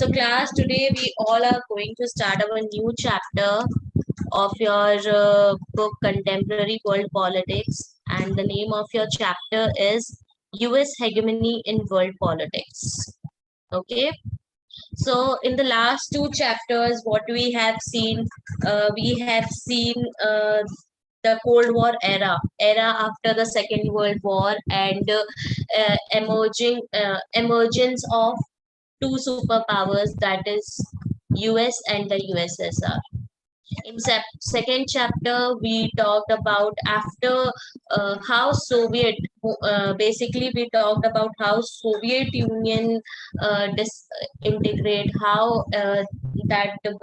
So class, today we all are going to start our new chapter of your book Contemporary World Politics, and the name of your chapter is US Hegemony in World Politics. Okay, so in the last two chapters, what we have seen the Cold War era after the Second World War, and emergence of two superpowers, that is US and the USSR. In second chapter, we talked about after how basically we talked about how Soviet Union disintegrate, how that the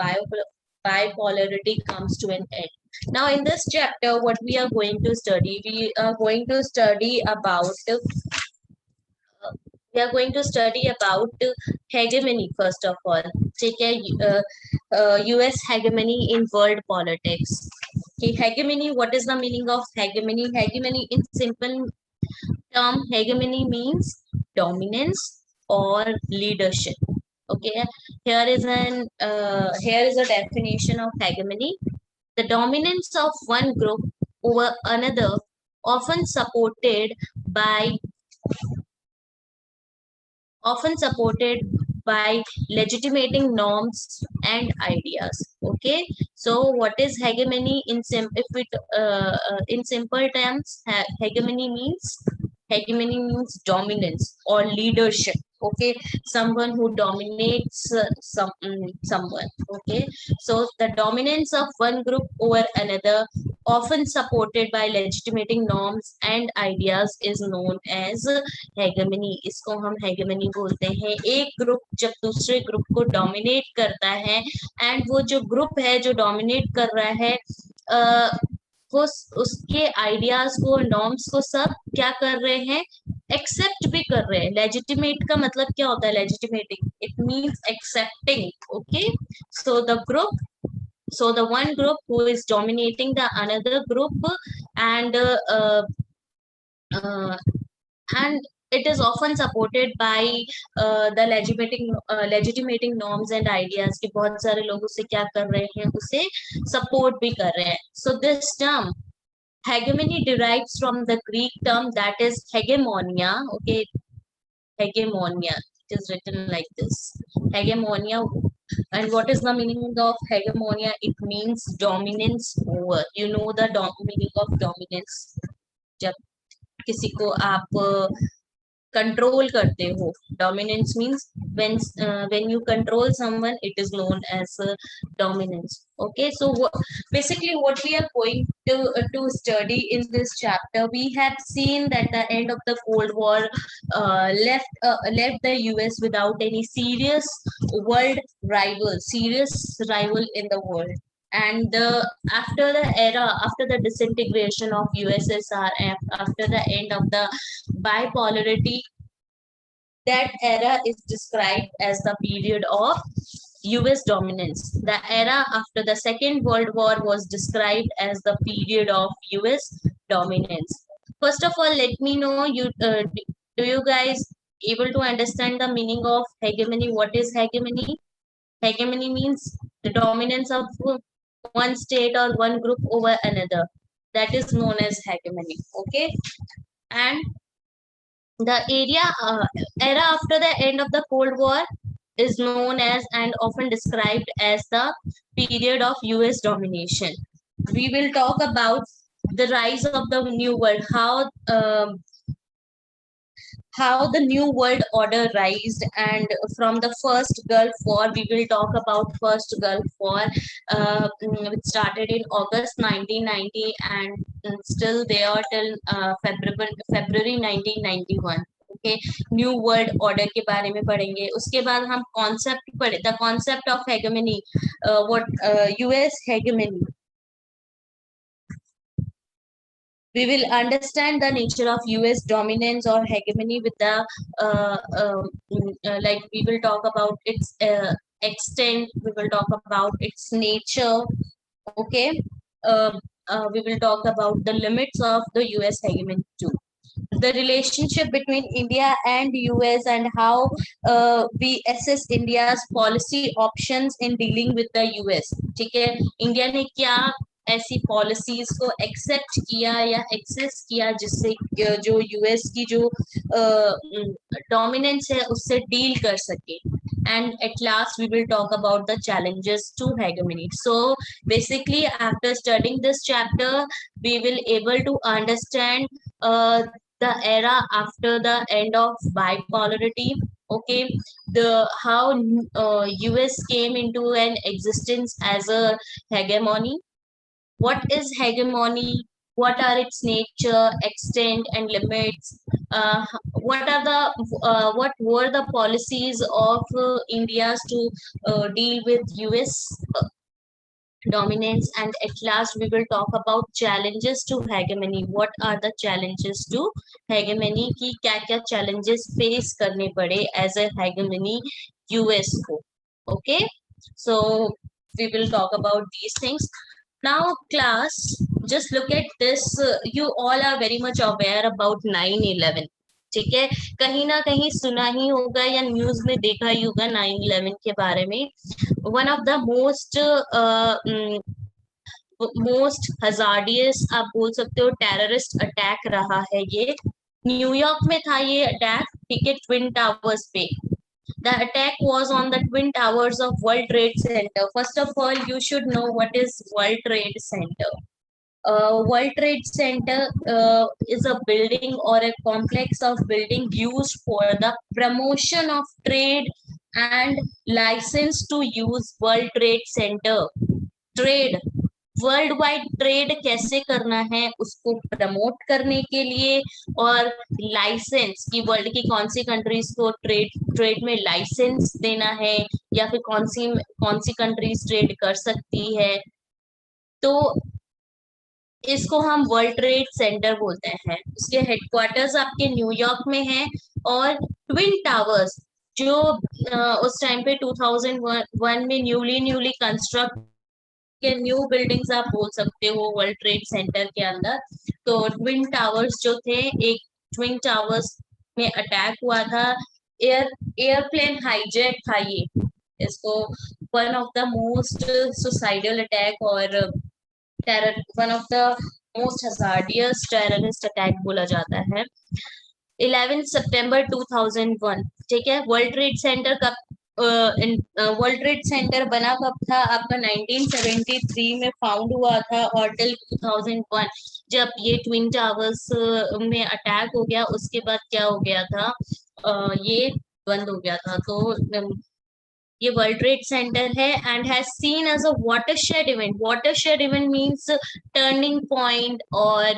bipolarity comes to an end. Now, in this chapter, what we are going to study, we are going to study about hegemony first of all. ठीक है, US hegemony in world politics. Okay, hegemony. What is the meaning of hegemony? Hegemony, in simple term, hegemony means dominance or leadership. Okay, here is a definition of hegemony: the dominance of one group over another, often supported by legitimating norms and ideas. Okay, so what is hegemony in simple terms? Hegemony means dominance or leadership. Okay, someone who dominates someone. Okay, so the dominance of one group over another, often supported by legitimating norms and ideas, is known as हेगेमनी. इसको हम हेगेमनी बोलते हैं. एक group जब दूसरे group को dominate करता है, एंड वो जो ग्रुप है जो डोमिनेट कर रहा है, वो उसके आइडियाज को, नॉर्म्स को सब क्या कर रहे हैं, एक्सेप्ट भी कर रहे हैं. लेजिटिमेट का मतलब क्या होता है? Legitimating, it means accepting. Okay, so the one group who is dominating the another group, and and it is often supported by the legitimating norms and ideas कि बहुत सारे लोग उसे क्या कर रहे हैं, उसे सपोर्ट भी कर रहे हैं. So this term hegemony derives from the Greek term that is hegemonia. Okay, hegemonia, it is written like this, hegemonia. And what is the meaning of hegemonia? It means dominance over. You know the meaning of dominance. जब किसी को आप control करते हो, dominance means when you control someone, it is known as dominance. Okay, so basically what we are going to study in this chapter, we have seen that the end of the Cold War left the US without any serious rival in the world. And after the disintegration of USSR, after the end of the bipolarity, that era is described as the period of US dominance. The era after the Second World War was described as the period of US dominance. First of all, let me know, do you guys able to understand the meaning of hegemony? What is hegemony? Hegemony means the dominance of one state or one group over another. That is known as hegemony. Okay, and the era after the end of the Cold War is known as and often described as the period of US domination. We will talk about the rise of the new world, how the new world order rised, and from the first Gulf War. We will talk about first Gulf War, which started in August 1990 and still there till February 1991. Okay, new world order के बारे में पढ़ेंगे. उसके बाद हम concept पढ़े, the concept of hegemony, what US hegemony. We will understand the nature of US dominance or hegemony with the like we will talk about its extent, we will talk about its nature. Okay, we will talk about the limits of the US hegemony too. the relationship between India and US and how we assess India's policy options in dealing with the US. ठीक है, India ने क्या ऐसी policies को accept किया या access किया जिससे जो यूएस की जो डोमिनेंस है उससे डील कर सके. And at last we will talk about the challenges to hegemony. So basically after studying this chapter we will able to understand the era after the end of bipolarity. Okay, the how US came into an existence as a hegemony. What is hegemony? What are its nature, extent, and limits? What are the what were the policies of India's to deal with US dominance? And at last we will talk about challenges to hegemony. What are the challenges to hegemony? कि क्या क्या challenges face करने पड़े as a hegemony US को. Okay, so we will talk about these things. Now class, just look at this. You all are very much aware about 9/11. ठीक है, कहीं ना कहीं सुना ही होगा या न्यूज में देखा ही होगा 9/11 के बारे में. One of the most hazardous आप बोल सकते हो टेररिस्ट अटैक रहा है ये. न्यूयॉर्क में था ये अटैक, ठीक है, ट्विन टावर्स पे. The attack was on the twin towers of World Trade Center. First of all, you should know what is World Trade Center. World Trade Center is a building or a complex of building used for the promotion of trade and license to use World Trade Center. Trade, world wide trade कैसे करना है उसको promote करने के लिए, और licence की world की कौन सी कंट्रीज को ट्रेड में लाइसेंस देना है या फिर कौन सी कंट्रीज ट्रेड कर सकती है. तो इसको हम वर्ल्ड ट्रेड सेंटर बोलते हैं. उसके हेडक्वार्टर्स आपके न्यूयॉर्क में है. और ट्विन टावर्स जो उस टाइम पे 2001 में न्यूली कंस्ट्रक्ट के न्यू बिल्डिंग्स आप बोल सकते हो वर्ल्ड ट्रेड सेंटर के अंदर. तो ट्विन टावर्स जो थे, एक ट्विन टावर्स में अटैक हुआ था. एयरप्लेन हाईजैक था ये. इसको one of the most suicidal attack और one of the most hazardous terrorist attack बोला जाता है. 11 सितंबर 2001. ठीक है, वर्ल्ड ट्रेड सेंटर कब वर्ल्ड ट्रेड सेंटर बना कब था आपका? 1973 में फाउंड हुआ था. और टिल 2001 जब ये ट्विन टावर्स में अटैक हो गया उसके बाद क्या हो गया था, ये बंद हो गया था. तो ये वर्ल्ड ट्रेड सेंटर है and has seen as a watershed event. Watershed event means turning point और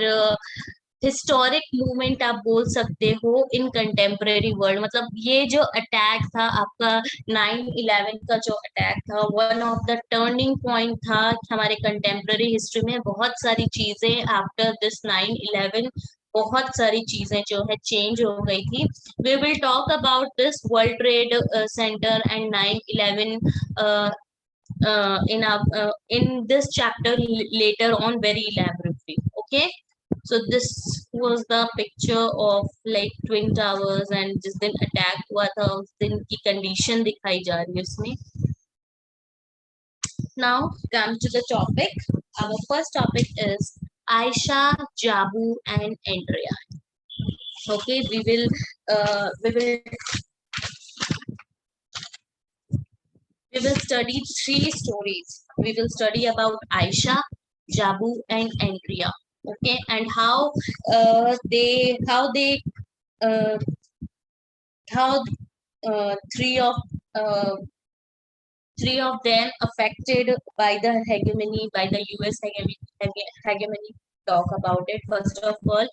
हिस्टोरिक मूवमेंट आप बोल सकते हो इन कंटेम्परेरी वर्ल्ड. मतलब ये जो अटैक था आपका 9/11 का जो अटैक था, one of the turning point था हमारे कंटेम्परेरी हिस्ट्री में. बहुत सारी चीजें आफ्टर दिस 9/11, बहुत सारी चीजें जो है चेंज हो गई थी. We will talk about this world trade centre and 9/11 in this chapter later on very elaborately. Okay, so this was the picture of like twin towers and जिस दिन अटैक हुआ था उस दिन की कंडीशन दिखाई जा रही है उसमें. Now come to the topic. Our first topic is Aisha, Jabu and Andrea. Okay, we will study three stories. We will study about Aisha, Jabu and Andrea. Okay, and how three of them affected by the hegemony, by the US hegemony. Talk about it. First of all,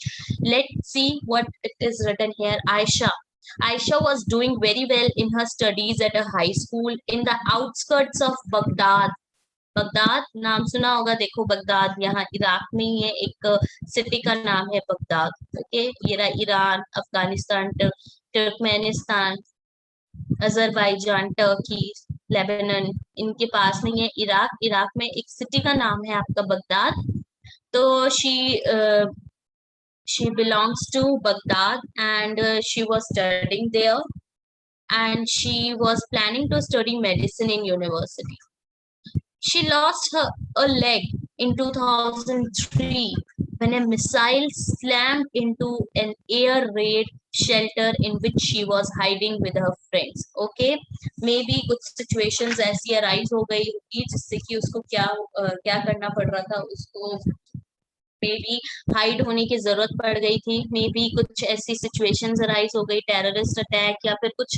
let's see what it is written here. Aisha was doing very well in her studies at a high school in the outskirts of Baghdad. Baghdad नाम सुना होगा. देखो Baghdad यहाँ Iraq में ही है, एक city का नाम है बगदाद. ओके, ये रहा Iran, Afghanistan, Turkmenistan, Azerbaijan, Turkey, Lebanon, इनके पास नहीं है इराक में एक सिटी का नाम है आपका बगदाद. तो she She belongs to Baghdad, and she was studying there, and she was planning to study medicine in university. She lost a leg in 2003 when a missile slammed into an air raid shelter in which she was hiding with her friends. Okay, maybe कुछ situations ऐसी arise हो गई होगी जिससे कि उसको क्या करना पड़ रहा था उसको, मे बी हाइड होने की जरूरत पड़ गई थी, मे बी कुछ ऐसी सिचुएशंस अराइज हो गई, टेररिस्ट अटैक या फिर कुछ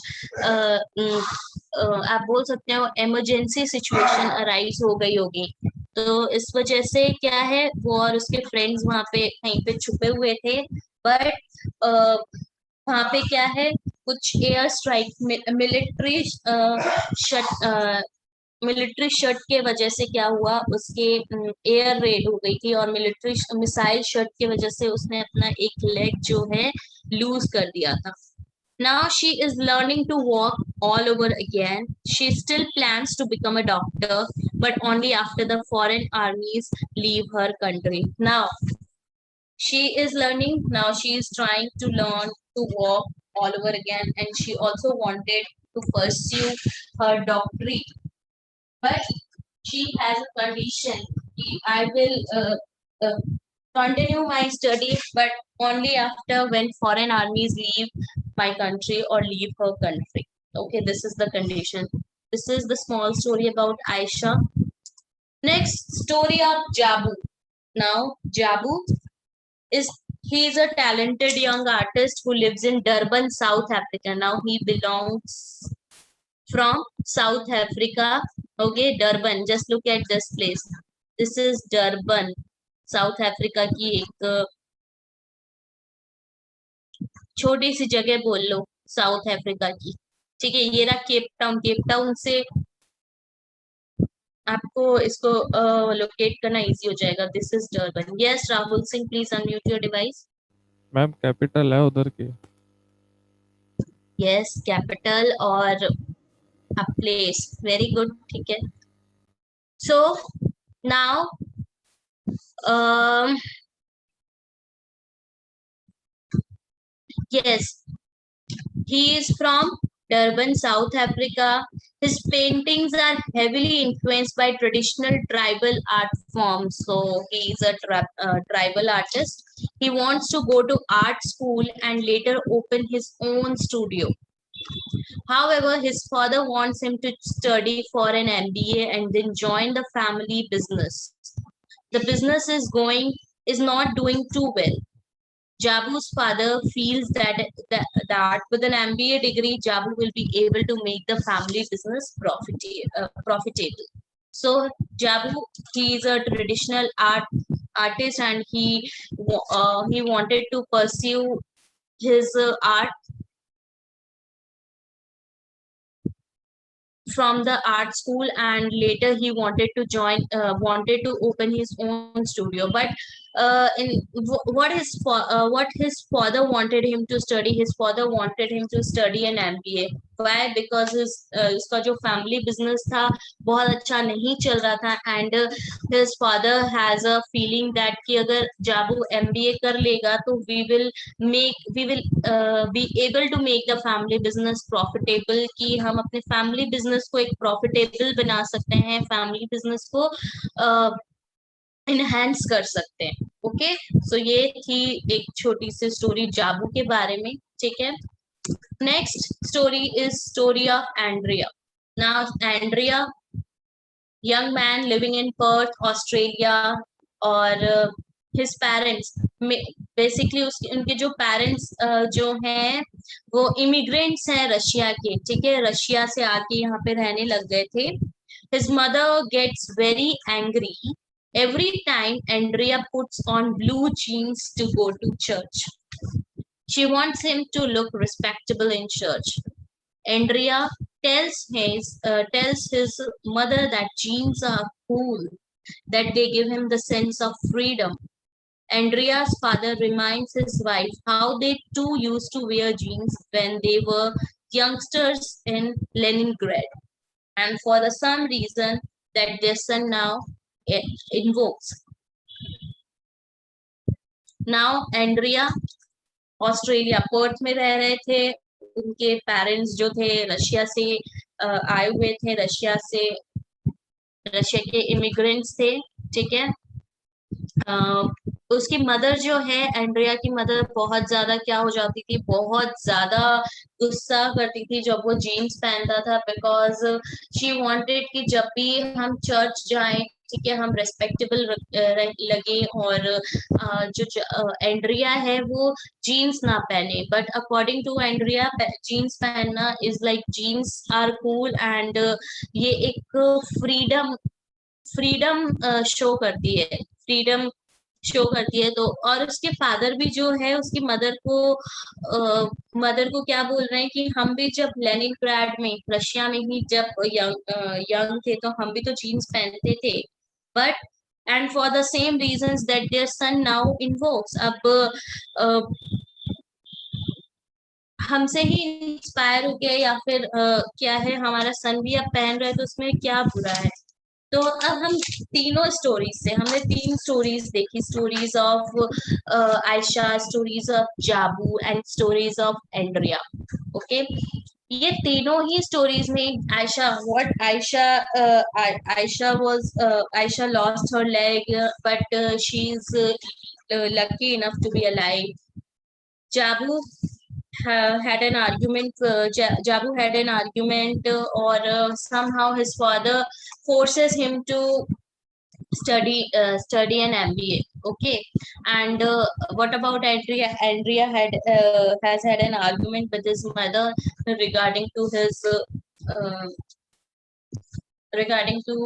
आप बोल सकते हो इमरजेंसी सिचुएशन अराइज हो गई होगी। तो इस वजह से क्या है, वो और उसके फ्रेंड्स वहां पे कहीं पे छुपे हुए थे, बट वहां पे क्या है, कुछ एयर स्ट्राइक मिलिट्री शर्ट के वजह से क्या हुआ, उसके एयर रेड हो गई थी और मिलिट्री मिसाइल शर्ट के वजह से उसने अपना एक लेग जो है लूज कर दिया था। Now she is learning to walk all over again. She still plans to become a doctor, but only after the foreign armies leave her country. Now she is learning, now she is trying to learn to walk all over again, and she also wanted to pursue her doctorate, but she has a condition. I will uh, continue my study, but only after when foreign armies leave my country or leave her country. Okay, this is the condition. This is the small story about Aisha. Next story of Jabu. Now, Jabu is he is a talented young artist who lives in Durban, South Africa. Now he belongs from South Africa. Okay, Durban. Just look at this place. This is Durban, South Africa की एक छोटी सी जगह बोल लो south Africa की। ठीक है, ये रहा केप टाउन। केप टाउन से आपको इसको लोकेट करना इजी हो जाएगा। This is Durban. Yes Rahul Singh, please unmute your device. Ma'am capital है उधर की। यस, कैपिटल और अ प्लेस। वेरी गुड, ठीक है। So now yes, he is from Durban, South Africa. His paintings are heavily influenced by traditional tribal art forms. So he is a tribal artist. He wants to go to art school and later open his own studio. However, his father wants him to study for an MBA and then join the family business. The business is not doing too well. Jabu's father feels that with an MBA degree, Jabu will be able to make the family business profitable. So Jabu, he is a traditional artist, and he wanted to pursue his art from the art school, and later he wanted to open his own studio, but what his father wanted him to study, his father wanted him to study an MBA. why? Because उसका जो family business था बहुत अच्छा नहीं चल रहा था, and his father has a feeling that कि अगर जाबू MBA कर लेगा तो we will be able to make the family business profitable, कि हम अपने family business को एक profitable बना सकते हैं, family business को enhance कर सकते हैं। ओके, सो ये थी एक छोटी सी स्टोरी जाबू के बारे में। ठीक है, next story is story of Andrea. Now Andrea, young man living in Perth, Australia, और his parents बेसिकली उनके जो पेरेंट्स जो हैं वो इमिग्रेंट्स हैं रशिया के। ठीक है, रशिया से आके यहाँ पे रहने लग गए थे। His mother gets very angry every time Andrea puts on blue jeans to go to church. She wants him to look respectable in church. Andrea tells his mother that jeans are cool, that they give him the sense of freedom. Andrea's father reminds his wife how they too used to wear jeans when they were youngsters in Leningrad, and for the some reason that their son now invokes. Now Andrea Australia Perth में रह रहे थे। उनके parents जो थे Russia से आए हुए थे, रशिया के इमिग्रेंट्स थे, ठीक है। उसकी मदर जो है, एंड्रिया की मदर बहुत ज्यादा क्या हो जाती थी, बहुत ज्यादा गुस्सा करती थी जब वो जीन्स पहनता था, बिकॉज शी वांटेड कि जब भी हम चर्च जाएं, ठीक है, हम रेस्पेक्टेबल लगे, और एंड्रिया है वो जीन्स ना पहने। But according to Andrea, jeans पहनना is like, jeans are cool, and ये एक फ्रीडम फ्रीडम शो करती है, फ्रीडम शो करती है। तो और उसके फादर भी जो है उसकी मदर को क्या बोल रहे हैं कि हम भी जब लेनिनग्राड में, रशिया में ही जब यंग थे, तो हम भी तो जीन्स पहनते थे। But and for the same reasons that their son now invokes, अब हमसे ही इंस्पायर हो गया, या फिर क्या है, हमारा सन भी अब पहन रहा है, तो उसमें क्या बुरा है। तो अब हम तीनों स्टोरीज से, हमने 3 स्टोरीज देखी, stories of Aisha, stories of Jabu, and stories of Andrea. Okay, ये तीनों ही स्टोरीज में Aisha, what Aisha, Aisha was, Aisha lost her leg, but she is lucky enough to be alive. Jabu had an argument. Jabu had an argument, or somehow his father forces him to study an MBA. Okay, and what about Andrea? Andrea has had an argument with his mother regarding to his regarding to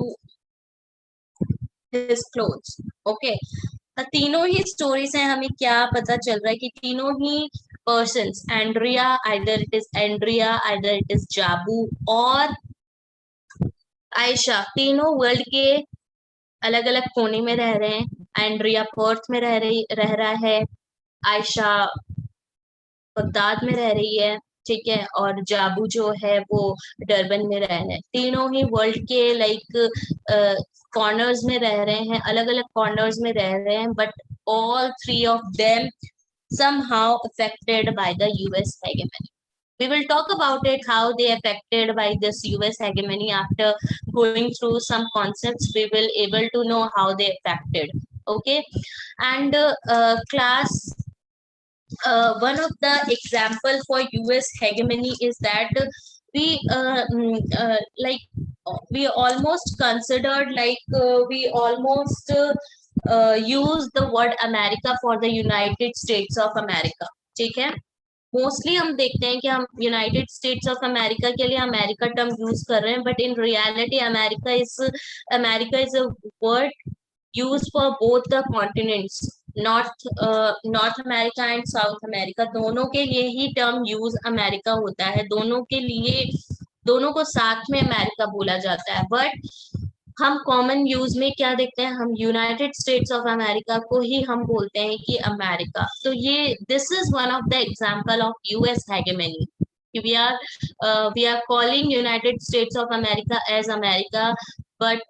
his clothes. Okay, तीनों ही stories हैं, हमें क्या पता चल रहा है कि तीनों ही persons, Andrea, either it is Andrea, either it is Jabu और आयशा, तीनों वर्ल्ड के अलग अलग कोने में रह रहे हैं। एंड्रिया पर्थ में रह रहा है, आयशा बगदाद में रह रही है, ठीक है, और जाबू जो है वो डरबन में रह रहे हैं। तीनों ही वर्ल्ड के लाइक कॉर्नर्स में रह रहे हैं, अलग अलग कॉर्नर्स में रह रहे हैं, but all three of them somehow affected by the US hegemony. We will talk about it, how they affected by this US hegemony. After going through some concepts, we will able to know how they affected. Okay, and class, one of the example for US hegemony is that we like we almost considered, like we almost use the word America for the United States of America. ठीक है, mostly हम देखते हैं कि हम United states of America के लिए America term use कर रहे हैं, but in reality America is a word used for both the continents, north America and south America, दोनों के लिए ही टर्म यूज अमेरिका होता है, दोनों के लिए, दोनों को साथ में अमेरिका बोला जाता है। बट हम कॉमन यूज में क्या देखते हैं, हम यूनाइटेड स्टेट्स ऑफ अमेरिका को ही हम बोलते हैं कि अमेरिका। तो ये this is one of the example of US hegemony. We are calling United States of America as America, but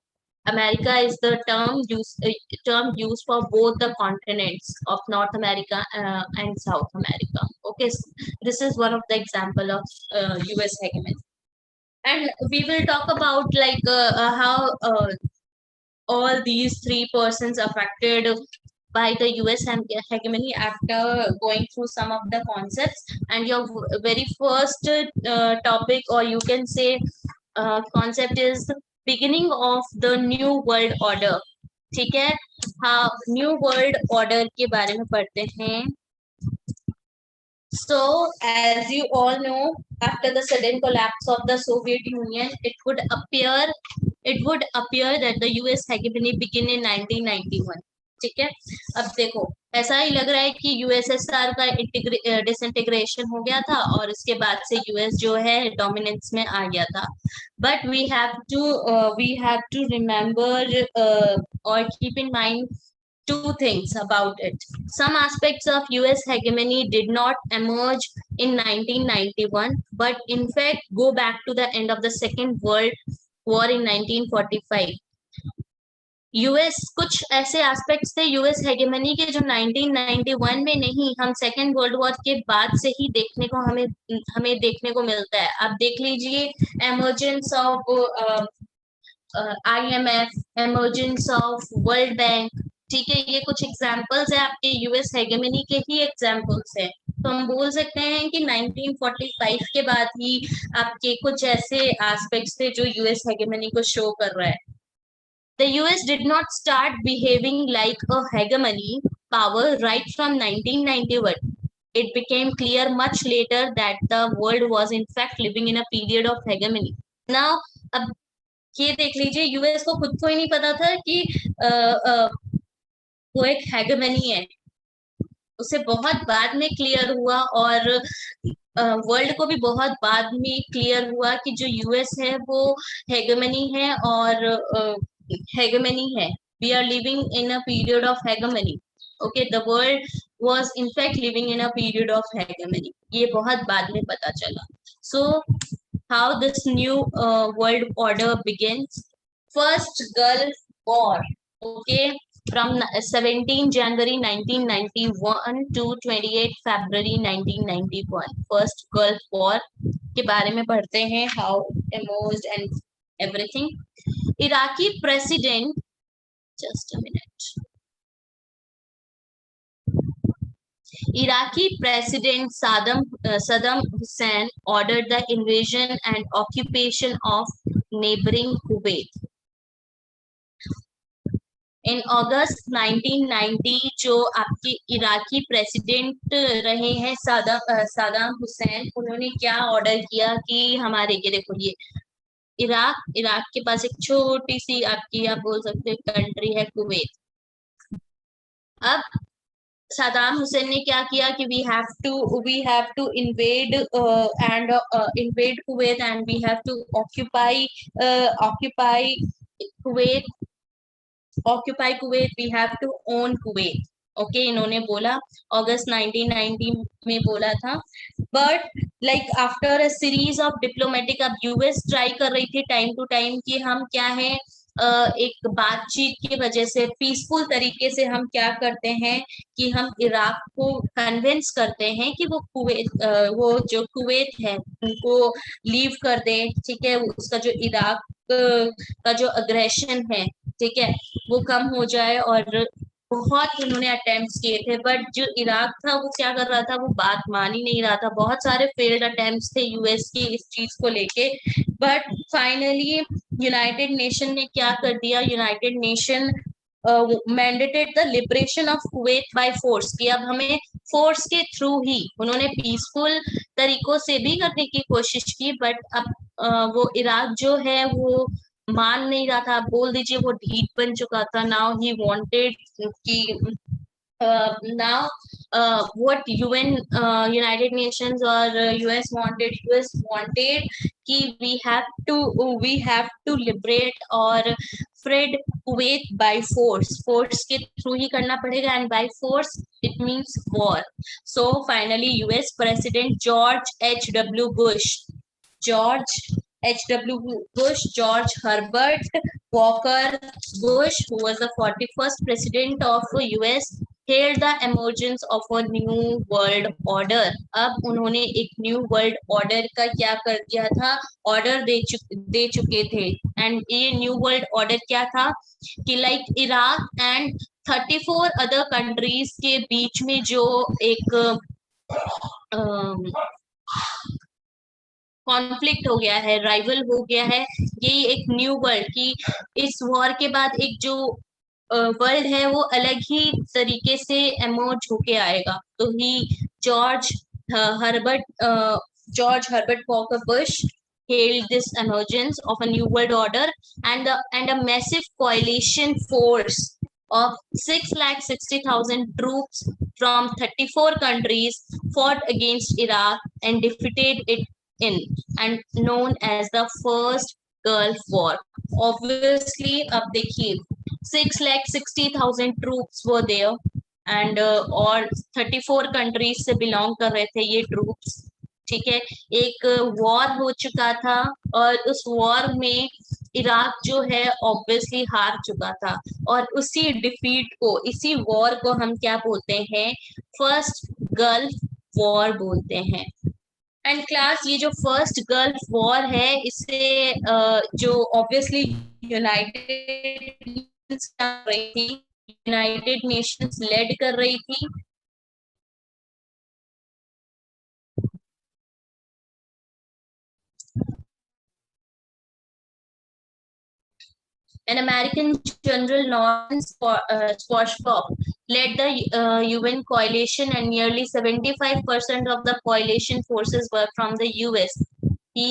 America is the term used for both the continents of North America and South America. Okay, this is one of the example of US hegemony, and we will talk about like how all these 3 persons affected by the US hegemony after going through some of the concepts. And your very first topic, or you can say concept, is beginning of the new world order. ठीक है, हाँ, new world order के बारे में पढ़ते हैं। So, as you all know, after the sudden collapse of the Soviet Union, it would appear that the US hegemony began in 1991. ठीक है, अब देखो, ऐसा ही लग रहा है कि यूएसएसआर का डिसइंटीग्रेशन हो गया था, और इसके बाद से यूएस जो है डोमिनेंस में आ गया था। But we have to remember or keep in mind 2 things about it. Some aspects of US hegemony did not emerge in 1991, but in fact go back to the end of the Second World War in 1945. US कुछ ऐसे aspects थे US हेगेमनी के जो 1991 में नहीं, हम second world war के बाद से ही देखने को हमें हमें देखने को मिलता है। आप देख लीजिए emergence of IMF, emergence of world bank, ठीक है, ये कुछ एग्जांपल्स है आपके यूएस हेगेमनी के ही एग्जांपल्स है। तो हम बोल सकते हैं कि 1945 के बाद ही आपके कुछ ऐसे एस्पेक्ट्स थे जो यूएस हेगेमनी को शो कर रहा है। The US did not start behaving like a hegemony power right from 1991. It became clear much later that the world was in fact living in a period of hegemony. Now, अब ये देख लीजिए, US को खुद को ही नहीं पता था कि वो एक हेगेमनी है। उसे बहुत बाद में क्लियर हुआ और वर्ल्ड को भी बहुत बाद में क्लियर हुआ कि जो यूएस है वो हेगेमनी है और हेगेमनी है। We are living in a period of hegemony. Okay, the world was in fact living in a period of hegemony, ये बहुत बाद में पता चला। So how this new world order begins? First Gulf War, okay, from 17 January 1991 to 28 February 1991, First Gulf War के बारे में पढ़ते हैं, how emerged and everything. Iraqi president, just a minute. Iraqi President Saddam Hussein ordered the invasion and occupation of neighboring Kuwait. इन अगस्त 1990 जो आपके Iraqi president रहे हैं सदाम हुसैन, उन्होंने क्या ऑर्डर किया कि हमारे, ये देखो, ये इराक के पास एक छोटी सी आपकी, आप बोल सकते हैं, कंट्री है कुवैत। अब सदाम हुसैन ने क्या किया कि we have to invade and invade Kuwait and we have to occupy Kuwait, occupy Kuwait, we have to own Kuwait. Okay, इन्होंने बोला अगस्त 1990 में बोला था। But like after a series of diplomatic, अब यूएस ट्राई कर रही थी टाइम टू टाइम कि हम क्या है, एक बातचीत की वजह से पीसफुल तरीके से हम क्या करते हैं कि हम इराक को कन्विंस करते हैं कि वो कुवैत, वो जो कुवैत है उनको लीव कर दे, ठीक है, उसका जो इराक का जो अग्रेशन है, ठीक है, वो कम हो जाए। और बहुत उन्होंने अटेम्प्ट्स किए थे, बट जो इराक था वो क्या कर रहा था, वो बात मान ही नहीं रहा था। बहुत सारे फेल्ड अटेम्प्ट्स थे यूएस की इस चीज को लेके, बट फाइनली यूनाइटेड नेशन ने क्या कर दिया, United nation mandated the liberation of Kuwait by force, कि अब हमें फोर्स के थ्रू ही, उन्होंने पीसफुल तरीकों से भी करने की कोशिश की, बट अब वो इराक जो है वो मान नहीं रहा था, बोल दीजिए वो ढीठ बन चुका था। नाउ ही वांटेड कि now what UN, United Nations or US wanted कि we have to liberate और फ्रेड कुवैत by force के थ्रू ही करना पड़ेगा, and by force it means war. So finally US President George Herbert Walker Bush, who was the 41st president of US, hailed the emergence of a new world order. अब उन्होंने एक new world order का क्या कर दिया था, order दे चुके थे। एंड ये न्यू वर्ल्ड ऑर्डर क्या था कि like Iraq and 34 other countries के बीच में जो एक कॉन्फ्लिक्ट हो गया है, राइवल हो गया है, यही एक न्यू वर्ल्ड की इस वॉर के बाद एक जो वर्ल्ड है वो अलग ही तरीके से एमर्ज होके आएगा। तो ही George Herbert Walker Bush hailed this emergence of a new world order, and a massive coalition force of 660,000 troops from 34 countries fought against Iraq and defeated it in, and known as the First Gulf War. Obviously, अब देखिए 660,000 troops were there, and और 34 countries से belong कर रहे थे ये troops, ठीक है। एक वॉर हो चुका था और उस वॉर में इराक जो है ऑब्वियसली हार चुका था, और उसी डिफीट को, इसी वॉर को हम क्या बोलते हैं, फर्स्ट गल्फ वॉर बोलते हैं। एंड क्लास, ये जो फर्स्ट गल्फ वॉर है, इसे जो ऑब्वियसली यूनाइटेड नेशंस कर रही थी, यूनाइटेड नेशंस लेड कर रही थी। An American General Norman Schwarzkopf led the UN coalition, and nearly 75% of the coalition forces were from the US. He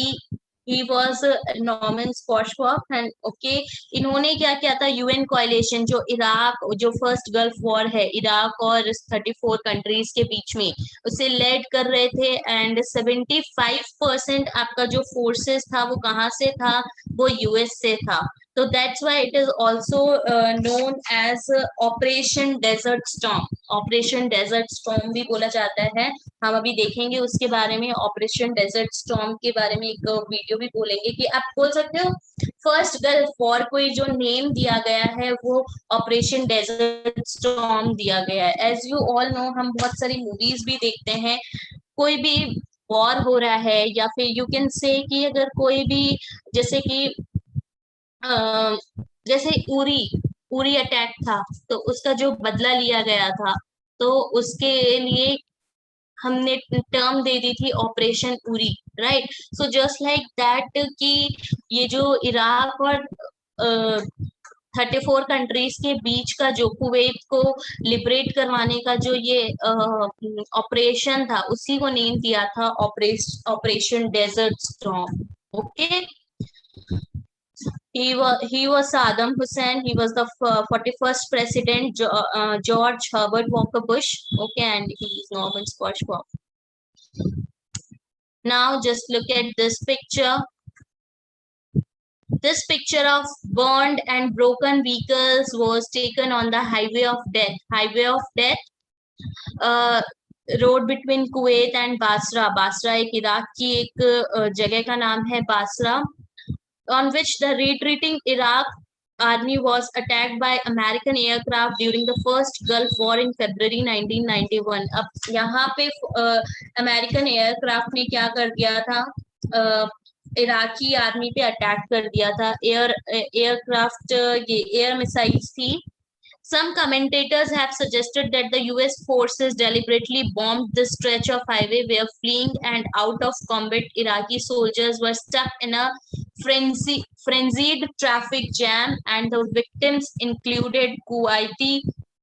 he was Norman Schwarzkopf, and okay, इन्होंने क्या किया था, यूएन कोalition जो इराक, जो first Gulf war है Iraq और 34 countries के बीच में, उसे लेड कर रहे थे। एंड 75% आपका जो फोर्सेस था वो कहाँ से था, वो यूएस से था। तो that's why it is also known as operation desert storm. Operation desert storm भी बोला जाता है। हम अभी देखेंगे उसके बारे में, ऑपरेशन डेजर्ट स्टॉर्म के बारे में एक वीडियो भी बोलेंगे कि आप बोल सकते हो फर्स्ट गल्फ वॉर को जो नेम दिया गया है वो ऑपरेशन डेजर्ट स्टॉर्म दिया गया है। एज यू ऑल नो, हम बहुत सारी मूवीज भी देखते हैं, कोई भी वॉर हो रहा है या फिर यू कैन से कि अगर कोई भी, जैसे कि जैसे उरी उरी अटैक था, तो उसका जो बदला लिया गया था, तो उसके लिए हमने टर्म दे दी थी operation Uri, right. So just like that कि ये जो इराक और 34 कंट्रीज के बीच का जो कुवैत को लिबरेट करवाने का जो ये ऑपरेशन था, उसी को नेम दिया था operation desert storm. Okay, he was Saddam Hussein. He was the 41st president, George Herbert Walker Bush. Okay, and he is Norman Schwarzkopf. Now just look at this picture. This picture of burned and broken vehicles was taken on the Highway of Death. Highway of Death, road between Kuwait and Basra. Basra एक Iraq की एक जगह का नाम है, Basara, on which the retreating Iraq army was attacked by American aircraft during the first Gulf War in February 1991. अब यहाँ पे अमेरिकन एयरक्राफ्ट ने क्या कर दिया था, इराकी आर्मी पे अटैक कर दिया था। एयरक्राफ्ट ये एयर मिसाइल्स थी। Some commentators have suggested that the US forces deliberately bombed this stretch of highway where fleeing and out of combat Iraqi soldiers were stuck in a frenzied traffic jam, and the victims included Kuwaiti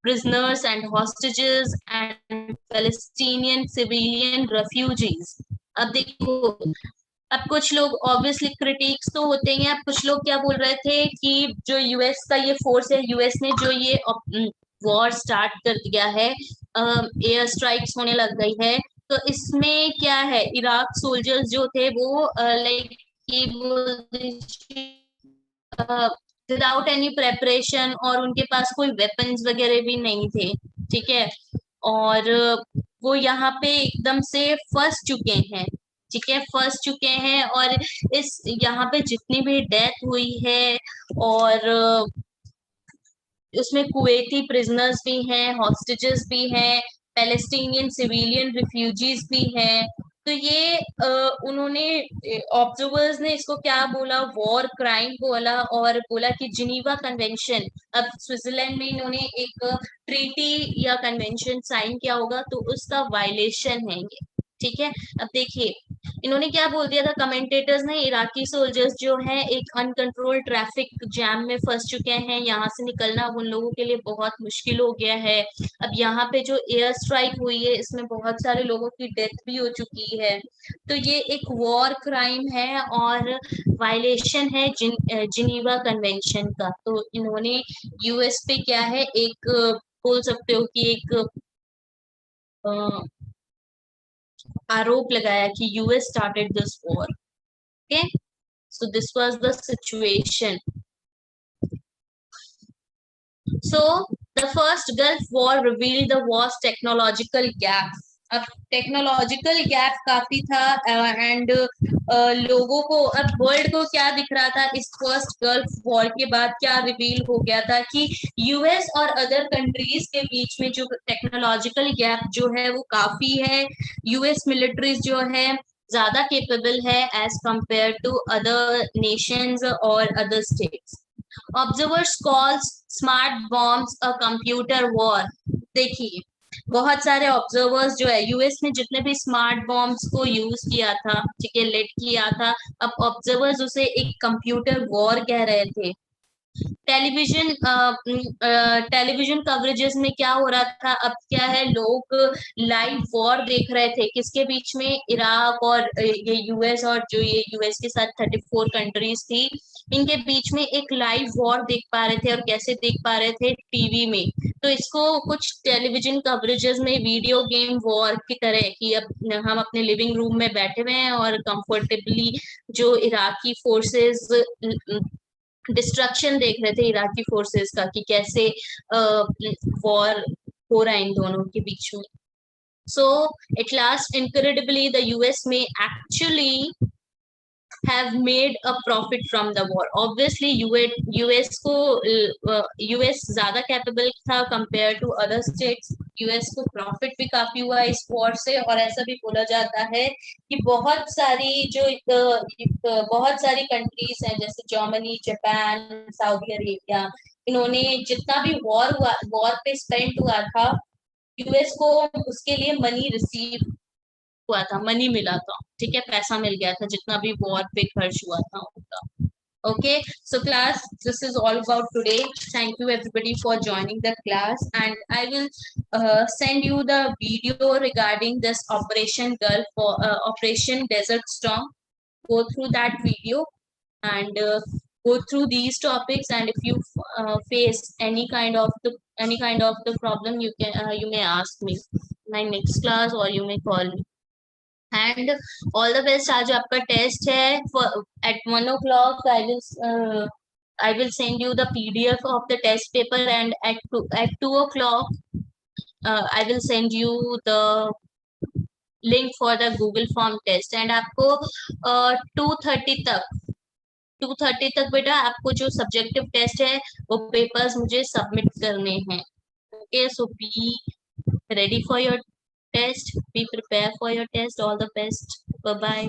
prisoners and hostages and Palestinian civilian refugees. अब देखो, अब कुछ लोग obviously critics तो होते हैं। अब कुछ लोग क्या बोल रहे थे कि जो यूएस का ये फोर्स है, यूएस ने जो ये वॉर स्टार्ट कर दिया है, एयर स्ट्राइक्स होने लग गई है, तो इसमें क्या है, इराक सोल्जर्स जो थे वो लाइक विदाउट एनी प्रेपरेशन, और उनके पास कोई वेपन्स वगैरह भी नहीं थे, ठीक है, और वो यहाँ पे एकदम से फंस चुके हैं, ठीक है, फंस चुके हैं। और इस यहाँ पे जितनी भी डेथ हुई है, और उसमें कुवैती प्रिजनर्स भी हैं, हॉस्टेजेस भी हैं, पैलेस्टीनियन सिविलियन रिफ्यूजीज भी हैं। तो ये उन्होंने, ऑब्जर्वर्स ने इसको क्या बोला, वॉर क्राइम बोला, और बोला कि जिनीवा कन्वेंशन, अब स्विट्जरलैंड में इन्होंने एक ट्रीटी या कन्वेंशन साइन किया होगा, तो उसका वायलेशन है ये, ठीक है। अब देखिए इन्होंने क्या बोल दिया था कमेंटेटर्स ने, इराकी सोल्जर्स जो हैं एक अनकंट्रोल्ड ट्रैफिक जैम में फंस चुके हैं, यहाँ से निकलना उन लोगों के लिए बहुत मुश्किल हो गया है। अब यहाँ पे जो एयर स्ट्राइक हुई है, इसमें बहुत सारे लोगों की डेथ भी हो चुकी है। तो ये एक वॉर क्राइम है और वायलेशन है जिनीवा कन्वेंशन का। तो इन्होंने यूएस पे क्या है, एक बोल सकते हो कि एक आरोप लगाया कि US started this war. Okay, so this was the situation. So the first Gulf war revealed the Wars technological gap. अब टेक्नोलॉजिकल गैप काफी था, एंड लोगों को, अब वर्ल्ड को क्या दिख रहा था इस फर्स्ट गल्फ वॉर के बाद, क्या रिवील हो गया था कि यूएस और अदर कंट्रीज के बीच में जो टेक्नोलॉजिकल गैप जो है वो काफी है। यूएस मिलिट्रीज जो है ज्यादा केपेबल है as compare to other nations और other states. Observers calls smart bombs a computer war. देखिए, बहुत सारे ऑब्जर्वर्स जो है यूएस ने जितने भी स्मार्ट बॉम्ब्स को यूज किया था, ठीक है, लेट किया था, अब ऑब्जर्वर्स उसे एक कंप्यूटर वॉर कह रहे थे। टेलीविजन टेलीविजन कवरेजेस में क्या हो रहा था, अब क्या है, लोग लाइव वॉर देख रहे थे किसके बीच में, इराक और ये यूएस, और जो ये यूएस के साथ 34 कंट्रीज थी, इनके बीच में एक लाइव वॉर देख पा रहे थे। और कैसे देख पा रहे थे, टीवी में। तो इसको कुछ टेलीविजन कवरेजेस में वीडियो गेम वॉर की तरह, कि अब हम अपने लिविंग रूम में बैठे हुए हैं और कंफर्टेबली जो इराकी फोर्सेस डिस्ट्रक्शन देख रहे थे इराकी फोर्सेस का, कि कैसे वॉर हो रहा है इन दोनों के बीच में। So at last incredibly the US may actually have made a profit from the war. Obviously US को यूएस ज्यादा कैपेबल था compare to other states. US को प्रॉफिट भी काफी हुआ इस वॉर से। और ऐसा भी बोला जाता है कि बहुत सारी जो बहुत सारी कंट्रीज हैं जैसे जर्मनी, जापान, सऊदी अरेबिया, इन्होंने जितना भी वॉर पे स्पेंड हुआ था, यूएस को उसके लिए मनी रिसीव हुआ था, मनी मिला था, ठीक है, पैसा मिल गया था जितना भी वॉर पे खर्च हुआ था उनका। Okay, so class, this is all about today. Thank you everybody for joining the class, and I will send you the video regarding this Operation Gulf or Operation Desert Storm. Go through that video and go through these topics, and if you face any kind of the problem, you can you may ask me my next class, or you may call me. And all the best. आज आपका test है eight 1 o'clock। I will send you the PDF of the test paper, and at 2 o'clock I will send you the link for the Google form test। And आपको 2:30 तक बेटा आपको जो subjective test है वो पेपर्स मुझे submit करने हैं। Okay, so be ready for your test, be prepared for your test, all the best, bye bye।